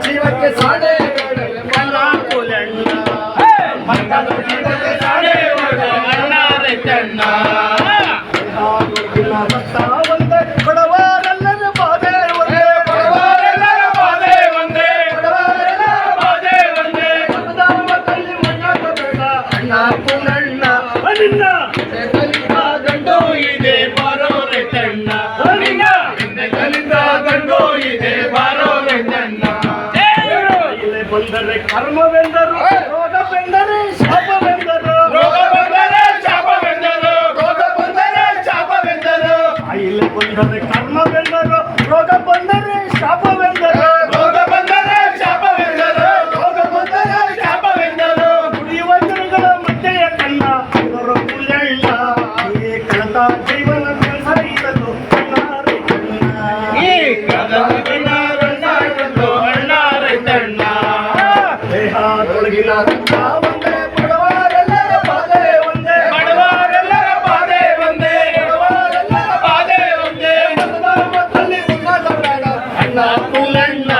ಜೀವಕ್ಕೆ ಸಾಡೆ ಬಡವರೆಲ್ಲರ ಬಾಧೆ ಒಂದೇ ಅಣ್ಣ ಪುಲಣ್ಣ ಗಂಡು ಇದೆ ಬಾರೋರೆ ತಣ್ಣ ಕಲಿತ ಗಂಡು ಇದೆ ಬಾರೋರೆ ತಣ್ಣ ಬಂದರೆ ಕರ್ಮವೆಂದರು ರೋಗವೆಂದರೆ ಶಾಪವೆಂದರು ಕಾಯಿಲೆ ಬಂದರೆ ಕರ್ಮವೆಂದರು ರೋಗ ಬಂದರೆ ಶಾಪವೆಂದರು ಕುಡಿಯುವ ಜನಗಳ ಮಧ್ಯೆಯ ಕಣ್ಣ ಇವರು ಪುಲ್ಲಣ್ಣ ಕಳೆದ ಜೀವನ ಸರಿಸಲು ಕಣ್ಣಾರೆ ಕಣ್ಣ ದೇಹದೊಳಗಿನ ರಕ್ತ ಒಂದೇ ಬಡವರೆಲ್ಲರ ಬಾಧೆ ಒಂದೇ ಮತದಲ್ಲಿ ಉನ್ನತ ಬೇಡ ಅಣ್ಣ ಪುಲ್ಲಣ್ಣ